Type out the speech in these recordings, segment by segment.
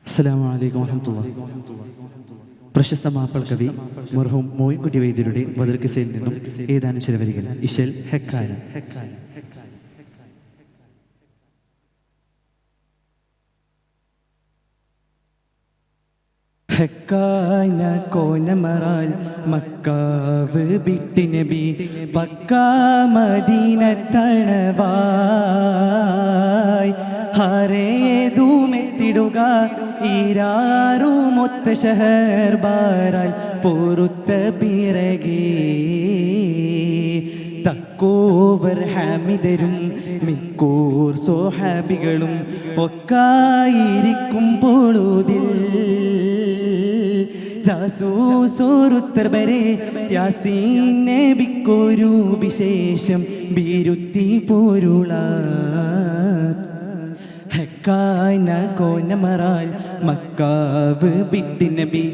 അസ്സലാമു അലൈക്കും വറഹ്മത്തുള്ളാഹി. പ്രശസ്ത മാപ്പിള കവി മർഹൂം മോയിൻകുട്ടി വൈദ്യരുടെ ബദർക്കിസയിൽ നിന്നും ഏതാനും ചില വരികൾ. ഇശൽ ഹെക്കാന. ഹെക്കാന കോനമറാൽ മക്കാവ് ബിട്ടി നബി പക്കാ മദീനത്തണവായ് ഹരേതുമെത്തിടുക ഈരാറുമൊത്ത ഷഹർ ബാരാൽ പൊറുത്ത പിറകേ തക്കോവർ ഹാമിദരും മിക്കൂർ സോഹാബികളും ഒക്കായിരിക്കും പൊഴുതിൽ ജാസൂസോരുത്തർബരെ യാസീൻ നബിക്കൊരു വിശേഷം ബിരുത്തി പൊരുള ഹക്കാന കോനമറാൽ മക്കാവ് ബിട്ടി നബി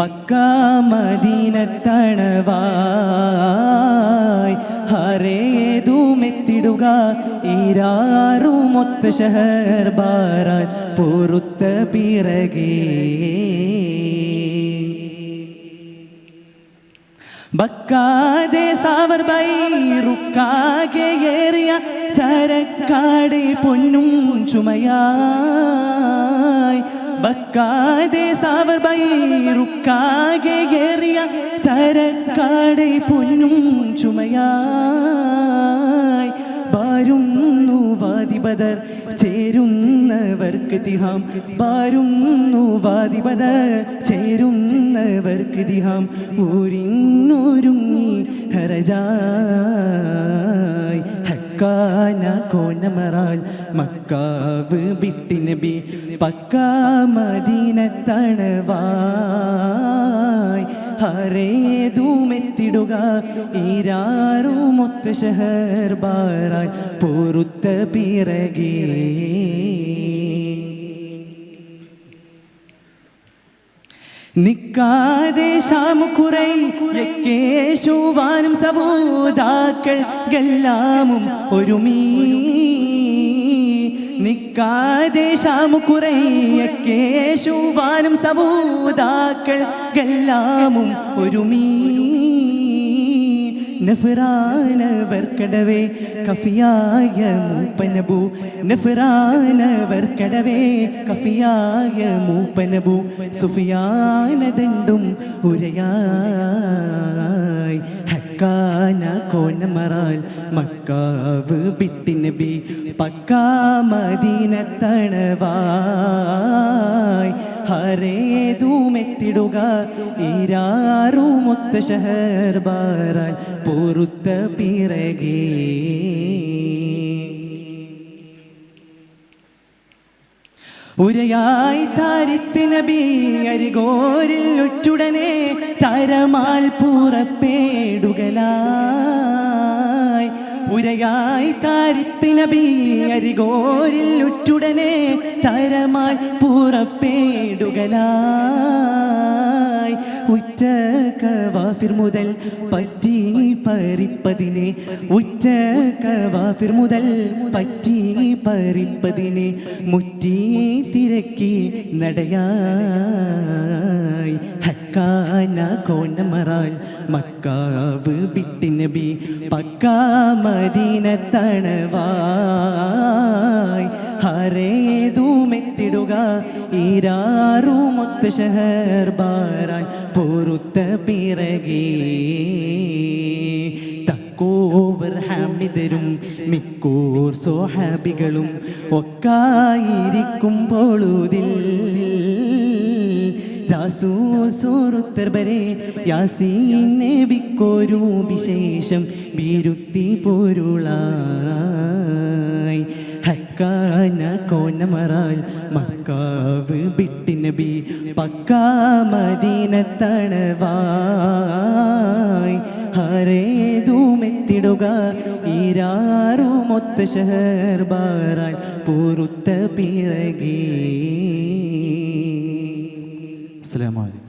പക്കാ മദീനത്തണവായ് ഹരേതുമെത്തിടുക ഈരാറുമൊത്ത ഷഹർ ബാരാൽ പൊറുത്ത പിറകേ ബക്കാതെ സാവർ ബൈറുക്കാകെ ഏറിയ ചരക്കാടെ പൊന്നും ചുമയായി ബക്കാതെ സാവർ ബൈറുക്കാകെ ഏറിയ ചരക്കാടെ പൊന്നും ചുമയായി ബാരുന്നു വാദി ബദർ ചേരുന്നവർക്ക് തിഹാം ബാരുന്നു വാദി ബദർ ചേരുന്നവർക്ക് തിഹാം ഊരിന്നൊരുങ്ങി ഹരജായ് ഹക്കാന കോനമറാൽ മക്കാവ് ബിട്ടി നബി പക്കാ മദീനത്തണവായ് ഹരേതുമെത്തിടുക ഈരാറുമൊത്ത ഷഹർ ബാരാൽ പൊറുത്ത പിറകേ നിക്കാതെ ഷാമുഖുറൈയേശുവാനും സബൂദാക്കൾ ഗല്ലാമും ഒരുമീ നിക്കാതെ ഷാമുഖുറൈയേശുവാനും സബൂദാക്കൾ ഗല്ലാമും ഒരുമീ നഫ്റാനവർക്കടവേ കഫിയായ മൂപ്പനബു നഫ്റാനവർക്കടവേ കഫിയായ മൂപ്പനബു സുഫിയാനദണ്ടും ഉരയായി ഹക്കാന കോനമറാൽ മക്കാവ് ബിട്ടി നബി പക്കാ മദീനത്തണവായ് ഹരേതുമെത്തിടുക ഈരാറുമൊത്ത ഷഹർ ബാരാൽ പൊറുത്ത പിറകേ ഉരയായി താരിത്ത് നബി അരികോരിൽ ഉറ്റുടനെ തരമാൽ പുറപ്പെടുകലായി ഉരയായി താരിത്ത് നബി അരികോരിൽ ഉറ്റുടനെ തരമാൽ പുറപ്പെടുകലായി ഉറ്റ കവാഫിർ മുതൽ പറ്റി പരിപ്പതിനെ ഉറ്റ കവാഫിർ മുതൽ പറ്റി പരിപ്പതിനെ മുറ്റി തിരക്കി നടയായി ഹക്കാന കോനമറാൽ മക്കാവ് ബിട്ടി നബി പക്കാ മദീനത്തണവായ് ഹരേതുമെത്തിടുക ഈരാറുമൊത്ത ഷഹർ ബാരാൽ പൊറുത്ത പിറകേ തക്കോവർ ഹാമിദരും മിക്കൂർ സോഹാബികളും ഒക്കായിരിക്കും പൊഴുതിൽ ജാസൂസോരുത്തർബരെ യാസീൻ നബിക്കൊരു വിശേഷം ബിരുത്തി പൊരുളായി ഹക്കാന കോനമറാൽ മക്കാവ് ബിട്ടി നബി പക്കാ മദീനത്തണവായ് ഹരേതുമെത്തിടുക ഈരാറുമൊത്ത ഷഹർ ബാരാൽ പൊറുത്ത പിറകേ. അസ്സലാമു അലൈക്കും.